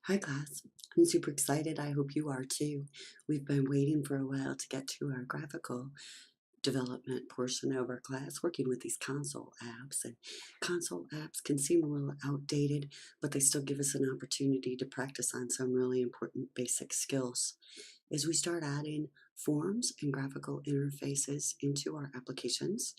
Hi class, I'm super excited. I hope you are too. We've been waiting for a while to get to our graphical development portion of our class, working with these console apps. And console apps can seem a little outdated, but they still give us an opportunity to practice on some really important basic skills. As we start adding forms and graphical interfaces into our applications,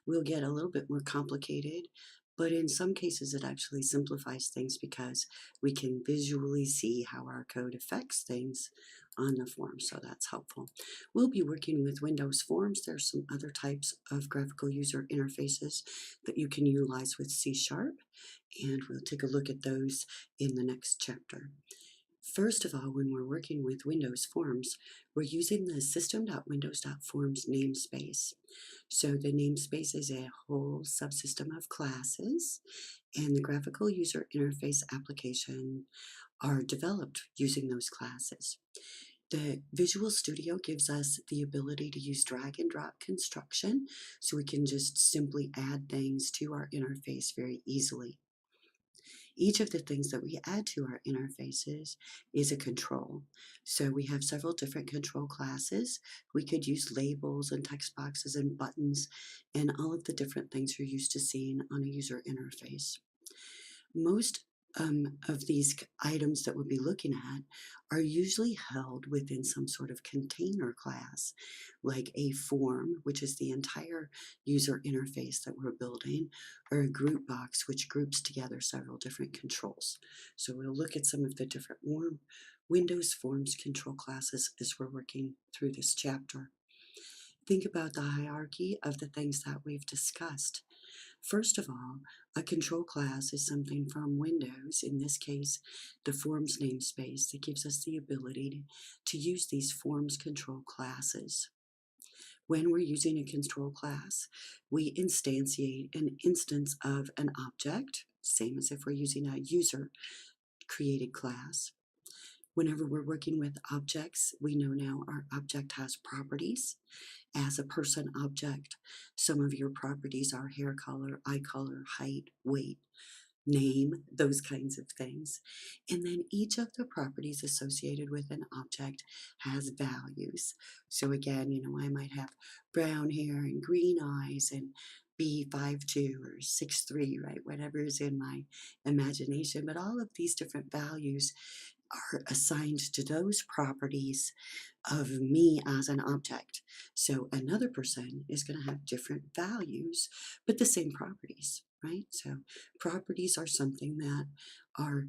will get a little bit more complicated, but in some cases it actually simplifies things because we can visually see how our code affects things on the form, so that's helpful. We'll be working with Windows Forms. There's some other types of graphical user interfaces that you can utilize with C#, and we'll take a look at those in the next chapter. First of all, when we're working with Windows Forms, we're using the system.windows.forms namespace. So the namespace is a whole subsystem of classes, and the graphical user interface application are developed using those classes. The Visual Studio gives us the ability to use drag and drop construction, so we can just simply add things to our interface very easily. Each of the things that we add to our interfaces is a control. So we have several different control classes. We could use labels and text boxes and buttons and all of the different things you're used to seeing on a user interface. Most of these items that we'll be looking at are usually held within some sort of container class, like a form, which is the entire user interface that we're building, or a group box, which groups together several different controls. So we'll look at some of the different Windows Forms control classes as we're working through this chapter. Think about the hierarchy of the things that we've discussed. First of all, a control class is something from Windows, in this case, the Forms namespace, that gives us the ability to use these Forms control classes. When we're using a control class, we instantiate an instance of an object, same as if we're using a user-created class. Whenever we're working with objects, we know now our object has properties. As a person object, some of your properties are hair color, eye color, height, weight, name, those kinds of things. And then each of the properties associated with an object has values. So again, I might have brown hair and green eyes and be 5'2" or 6'3", right? Whatever is in my imagination. But all of these different values are assigned to those properties of me as an object. So another person is going to have different values, but the same properties, right? So properties are something that are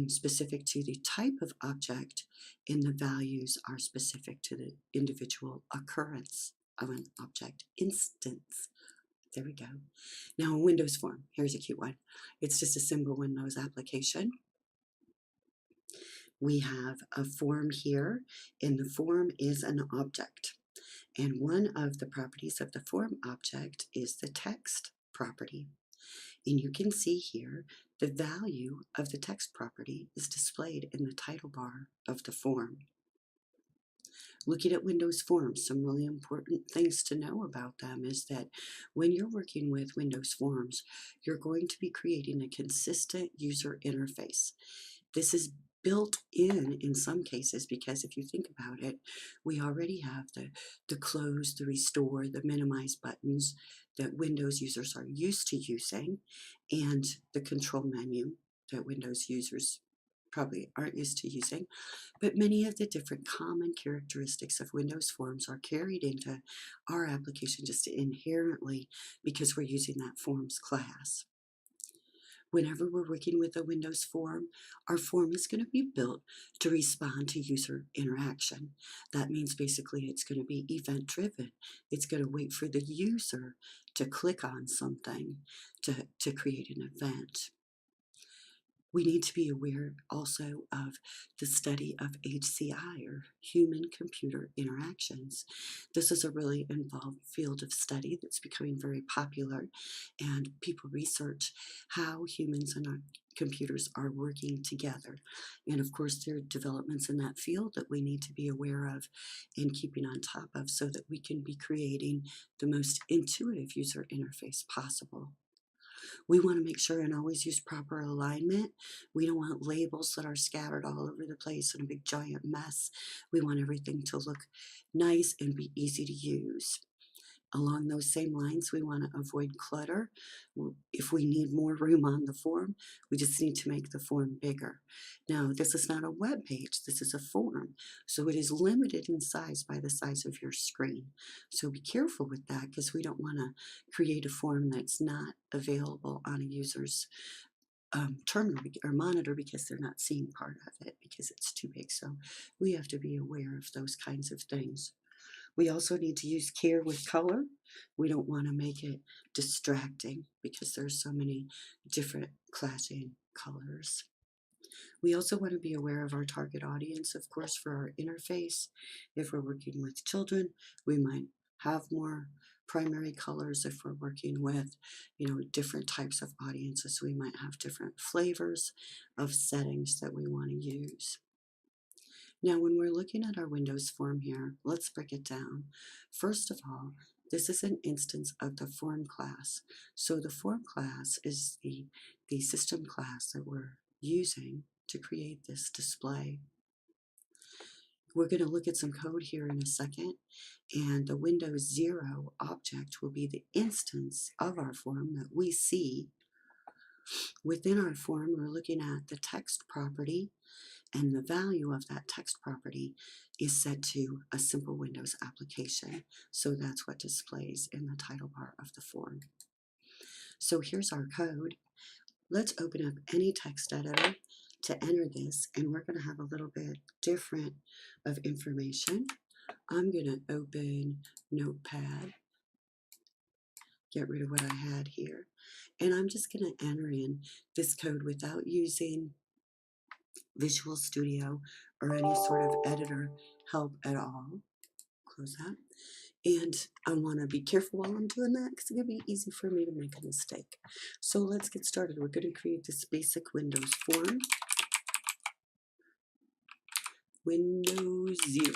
specific to the type of object, and the values are specific to the individual occurrence of an object instance. There we go. Now, a Windows form. Here's a cute one. It's just a simple Windows application. We have a form here, and the form is an object. And one of the properties of the form object is the text property. And you can see here the value of the text property is displayed in the title bar of the form. Looking at Windows Forms, some really important things to know about them is that when you're working with Windows Forms, you're going to be creating a consistent user interface. This is built in some cases, because if you think about it, we already have the close, the restore, the minimize buttons that Windows users are used to using, and the control menu that Windows users probably aren't used to using. But many of the different common characteristics of Windows Forms are carried into our application just inherently because we're using that Forms class. Whenever we're working with a Windows form, our form is going to be built to respond to user interaction. That means basically it's going to be event-driven. It's going to wait for the user to click on something to create an event. We need to be aware also of the study of HCI, or human-computer interactions. This is a really involved field of study that's becoming very popular, and people research how humans and our computers are working together. And of course, there are developments in that field that we need to be aware of and keeping on top of so that we can be creating the most intuitive user interface possible. We want to make sure and always use proper alignment. We don't want labels that are scattered all over the place in a big giant mess. We want everything to look nice and be easy to use. Along those same lines, we want to avoid clutter. If we need more room on the form, we just need to make the form bigger. Now, this is not a web page, this is a form, so it is limited in size by the size of your screen. So be careful with that, because we don't want to create a form that's not available on a user's terminal or monitor because they're not seeing part of it because it's too big. So we have to be aware of those kinds of things. We also need to use care with color. We don't want to make it distracting because there's so many different clashing colors. We also want to be aware of our target audience, of course, for our interface. If we're working with children, we might have more primary colors. If we're working with, different types of audiences, we might have different flavors of settings that we want to use. Now, when we're looking at our Windows form here, let's break it down. First of all, this is an instance of the form class. So the form class is the system class that we're using to create this display. We're going to look at some code here in a second, and the Windows 0 object will be the instance of our form that we see. Within our form, we're looking at the text property, and the value of that text property is set to a simple Windows application. So that's what displays in the title bar of the form. So here's our code. Let's open up any text editor to enter this, and we're going to have a little bit different of information. I'm going to open Notepad, get rid of what I had here, and I'm just going to enter in this code without using Visual Studio or any sort of editor help at all. Close that. And I want to be careful while I'm doing that because it's going to be easy for me to make a mistake. So let's get started. We're going to create this basic Windows form. Windows 0.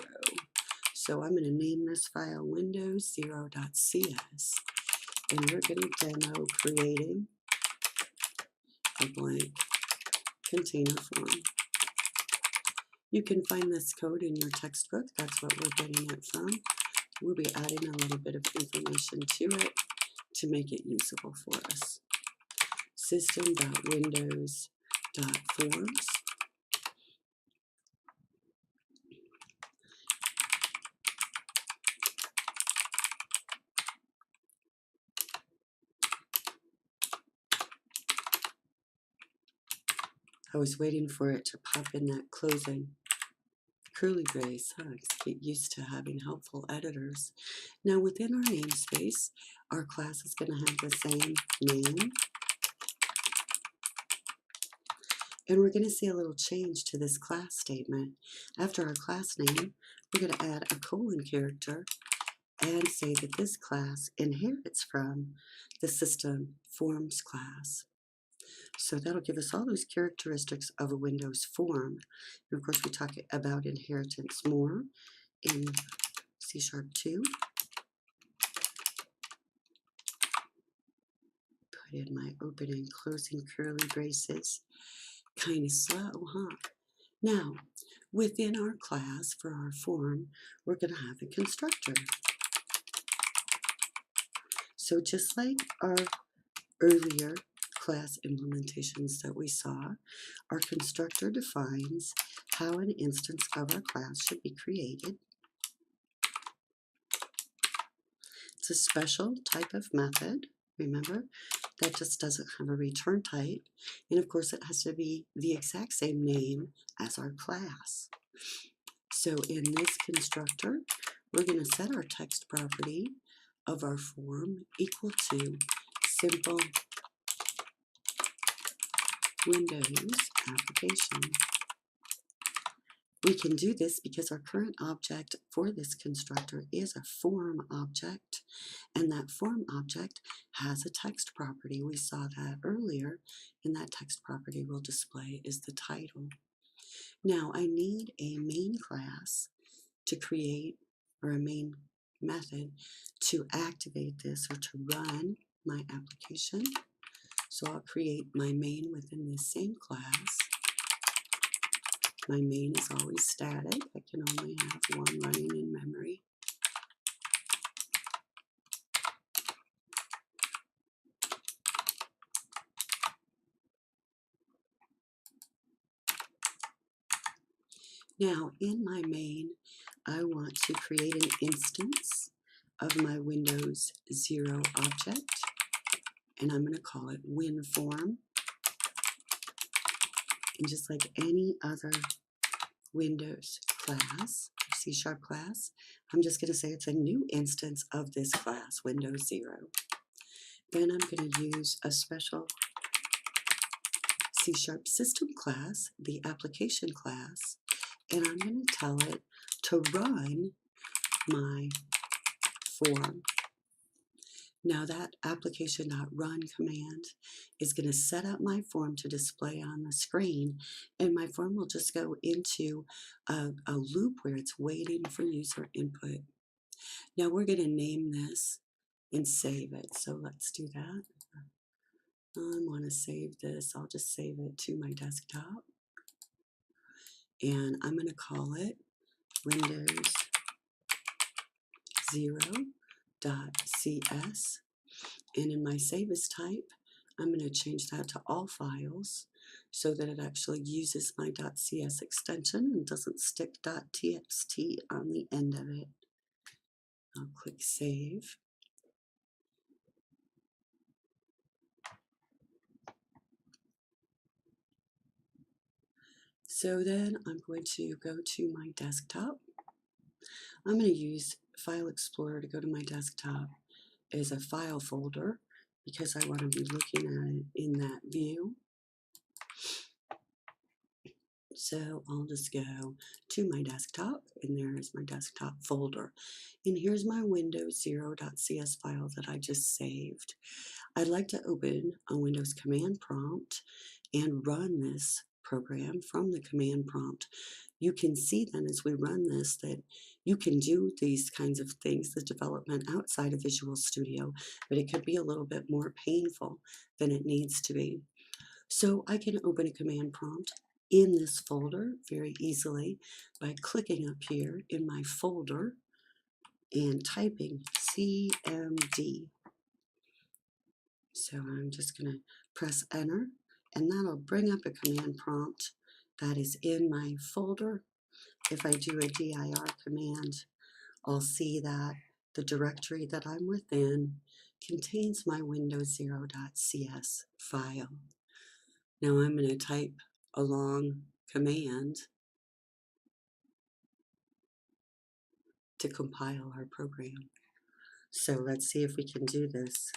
So I'm going to name this file windows0.cs, and we're going to demo creating a blank container form. You can find this code in your textbook. That's what we're getting it from. We'll be adding a little bit of information to it to make it usable for us. System.windows.forms. I was waiting for it to pop in that closing curly brace. Get used to having helpful editors. Now within our namespace, our class is going to have the same name. And we're going to see a little change to this class statement. After our class name, we're going to add a colon character and say that this class inherits from the system forms class. So that'll give us all those characteristics of a Windows form. And of course, we talk about inheritance more in C#2. Put in my open and closing curly braces. Kind of slow, huh? Now, within our class for our form, we're going to have a constructor. So just like our earlier class implementations that we saw, our constructor defines how an instance of our class should be created. It's a special type of method, remember, that just doesn't have a return type, and of course it has to be the exact same name as our class. So in this constructor, we're going to set our text property of our form equal to simple Windows application. We can do this because our current object for this constructor is a form object, and that form object has a text property. We saw that earlier, and that text property we'll display is the title. Now I need a main class to create, or a main method to activate this or to run my application. So I'll create my main within this same class. My main is always static. I can only have one running in memory. Now, in my main, I want to create an instance of my Windows 0 object, and I'm going to call it WinForm. And just like any other Windows class, C# class, I'm just going to say it's a new instance of this class, Windows 0. Then I'm going to use a special C# system class, the application class, and I'm going to tell it to run my form. Now that application.run command is going to set up my form to display on the screen, and my form will just go into a loop where it's waiting for user input. Now we're going to name this and save it. So let's do that. I want to save this. I'll just save it to my desktop. And I'm going to call it Windows 0.cs. And in my save as type, I'm going to change that to all files so that it actually uses my .cs extension and doesn't stick .txt on the end of it. I'll click save. So then I'm going to go to my desktop. I'm going to use File Explorer to go to my desktop as a file folder because I want to be looking at it in that view. So I'll just go to my desktop, and there is my desktop folder. And here's my Windows 0.cs file that I just saved. I'd like to open a Windows command prompt and run this program from the command prompt. You can see then as we run this that you can do these kinds of things, the development outside of Visual Studio, but it could be a little bit more painful than it needs to be. So I can open a command prompt in this folder very easily by clicking up here in my folder and typing CMD. So I'm just going to press enter, and that'll bring up a command prompt that is in my folder. If I do a dir command, I'll see that the directory that I'm within contains my Windows 0.cs file. Now I'm going to type a long command to compile our program. So let's see if we can do this.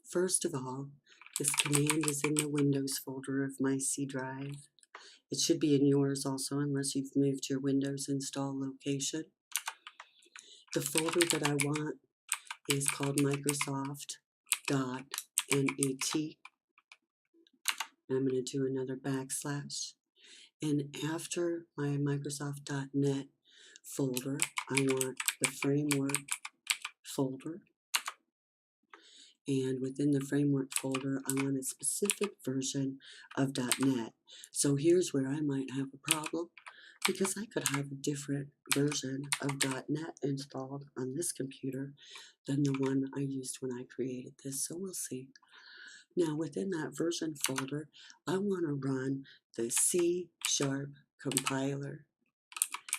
First of all, this command is in the Windows folder of my C drive. It should be in yours also, unless you've moved your Windows install location. The folder that I want is called Microsoft.net. I'm going to do another backslash. And after my Microsoft.net folder, I want the framework folder. And within the framework folder, I want a specific version of .NET. So here's where I might have a problem, because I could have a different version of .NET installed on this computer than the one I used when I created this. So we'll see. Now within that version folder, I want to run the C# compiler,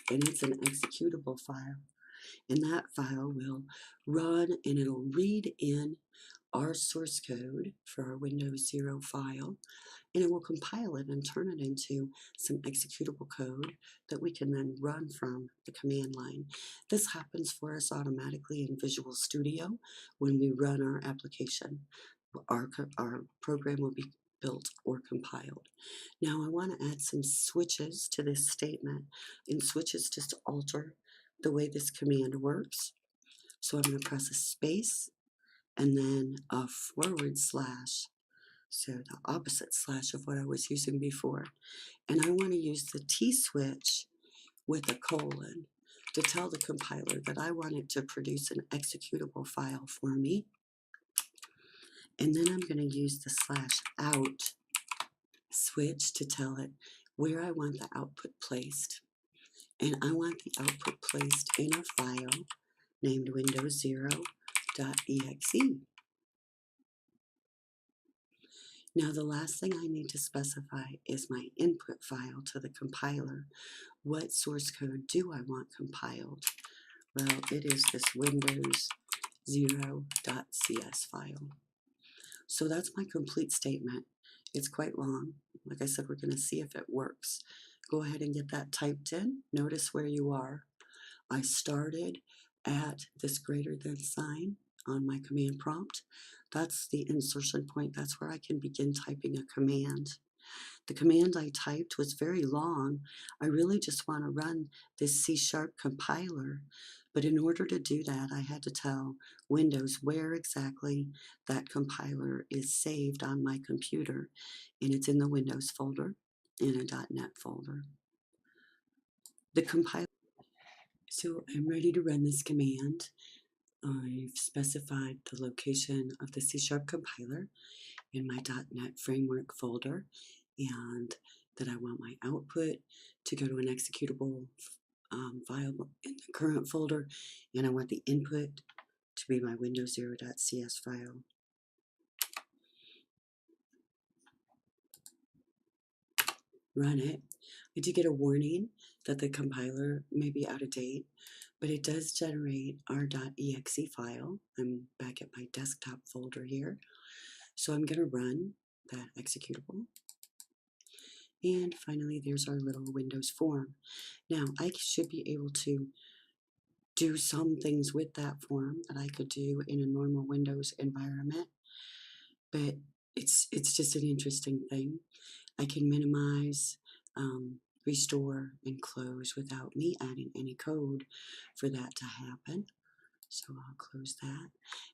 and it's an executable file. And that file will run, and it'll read in our source code for our Windows 0 file, and it will compile it and turn it into some executable code that we can then run from the command line. This happens for us automatically in Visual Studio when we run our application. Our program will be built or compiled. Now I want to add some switches to this statement, and switches just alter the way this command works. So I'm going to press a space and then a /, so the opposite slash of what I was using before. And I want to use the T switch with a colon to tell the compiler that I want it to produce an executable file for me. And then I'm going to use the /out switch to tell it where I want the output placed. And I want the output placed in a file named windows0.exe. Now the last thing I need to specify is my input file to the compiler. What source code do I want compiled? Well, it is this windows0.cs file. So that's my complete statement. It's quite long. Like I said, we're going to see if it works. Go ahead and get that typed in. Notice where you are. I started at this greater than sign on my command prompt. That's the insertion point. That's where I can begin typing a command. The command I typed was very long. I really just want to run this C# compiler, but in order to do that, I had to tell Windows where exactly that compiler is saved on my computer, and it's in the Windows folder, in a .NET folder. The compiler. So I'm ready to run this command. I've specified the location of the C# compiler in my .NET framework folder, and that I want my output to go to an executable file in the current folder, and I want the input to be my windows0.cs file. Run it. I do get a warning that the compiler may be out of date, but it does generate our .exe file. I'm back at my desktop folder here. So I'm going to run that executable. And finally, there's our little Windows form. Now, I should be able to do some things with that form that I could do in a normal Windows environment, but it's just an interesting thing. I can minimize, restore, and close without me adding any code for that to happen. So I'll close that.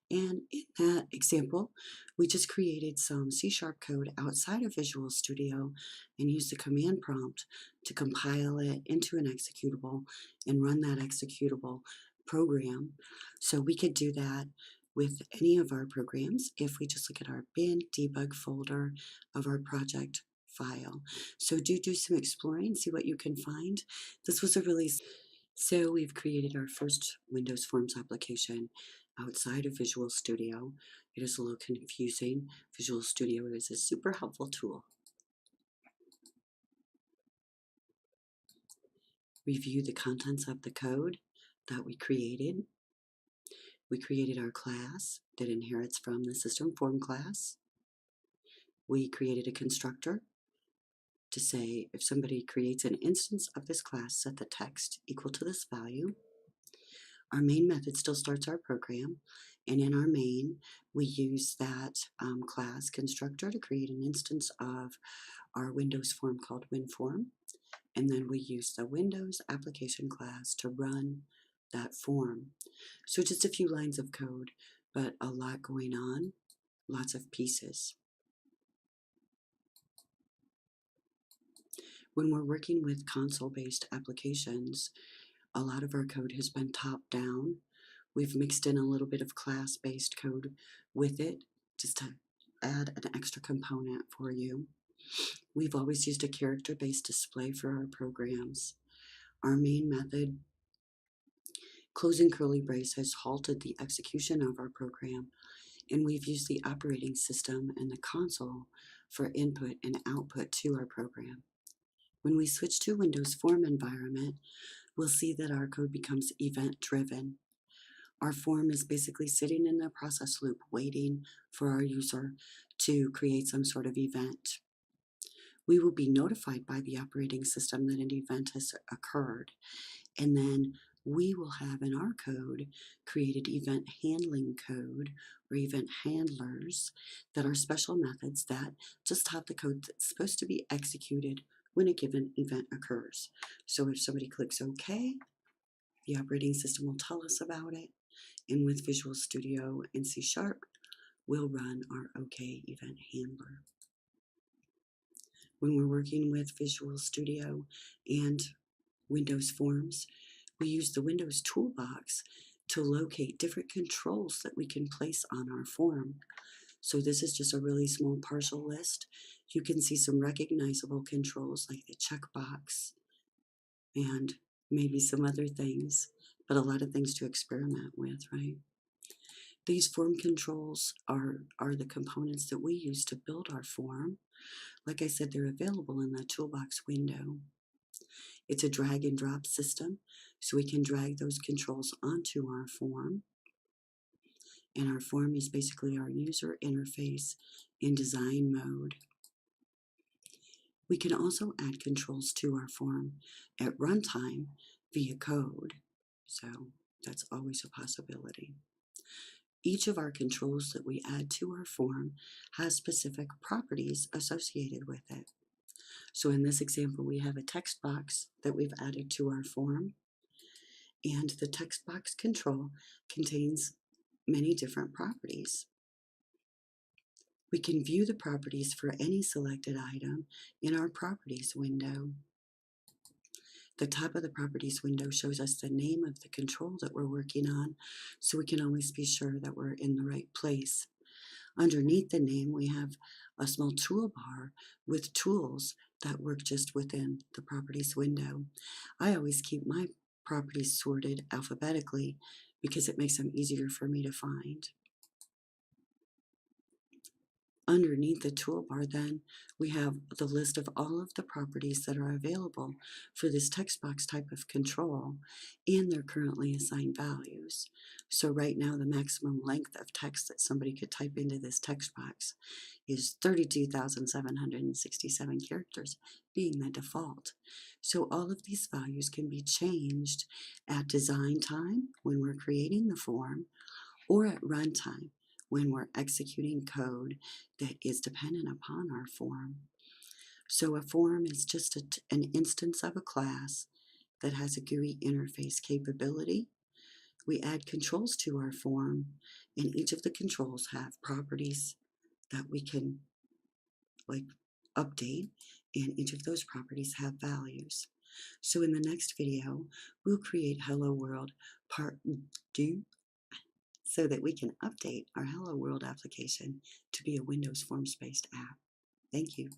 And in that example, we just created some C# code outside of Visual Studio and used the command prompt to compile it into an executable and run that executable program. So we could do that with any of our programs if we just look at our bin debug folder of our project file. So do some exploring, see what you can find. This was a really So we've created our first Windows Forms application outside of Visual Studio. It is a little confusing. Visual Studio is a super helpful tool. Review the contents of the code that we created. We created our class that inherits from the system form class. We created a constructor to say if somebody creates an instance of this class, set the text equal to this value. Our main method still starts our program, and in our main, we use that class constructor to create an instance of our Windows form called WinForm, and then we use the Windows application class to run that form. So just a few lines of code, but a lot going on, lots of pieces. When we're working with console-based applications, a lot of our code has been top-down. We've mixed in a little bit of class-based code with it just to add an extra component for you. We've always used a character-based display for our programs. Our main method, closing curly brace, has halted the execution of our program, and we've used the operating system and the console for input and output to our program. When we switch to Windows Form environment, we'll see that our code becomes event-driven. Our form is basically sitting in the process loop waiting for our user to create some sort of event. We will be notified by the operating system that an event has occurred, and then we will have in our code created event handling code or event handlers that are special methods that just have the code that's supposed to be executed when a given event occurs. So if somebody clicks OK, the operating system will tell us about it, and with Visual Studio and C#, we'll run our OK event handler. When we're working with Visual Studio and Windows Forms, we use the Windows toolbox to locate different controls that we can place on our form. So this is just a really small partial list. You can see some recognizable controls like the checkbox and maybe some other things, but a lot of things to experiment with, right? These form controls are the components that we use to build our form. Like I said, they're available in the toolbox window. It's a drag and drop system, so we can drag those controls onto our form. And our form is basically our user interface in design mode. We can also add controls to our form at runtime via code, so that's always a possibility. Each of our controls that we add to our form has specific properties associated with it. So in this example, we have a text box that we've added to our form, and the text box control contains many different properties. We can view the properties for any selected item in our Properties window. The top of the Properties window shows us the name of the control that we're working on, so we can always be sure that we're in the right place. Underneath the name, we have a small toolbar with tools that work just within the Properties window. I always keep my properties sorted alphabetically because it makes them easier for me to find. Underneath the toolbar, then, we have the list of all of the properties that are available for this text box type of control and their currently assigned values. So right now, the maximum length of text that somebody could type into this text box is 32,767 characters, being the default. So all of these values can be changed at design time when we're creating the form or at runtime when we're executing code that is dependent upon our form. So a form is just an instance of a class that has a GUI interface capability. We add controls to our form, and each of the controls have properties that we can update, and each of those properties have values. So in the next video, we'll create Hello World Part 2 so that we can update our Hello World application to be a Windows forms-based app. Thank you.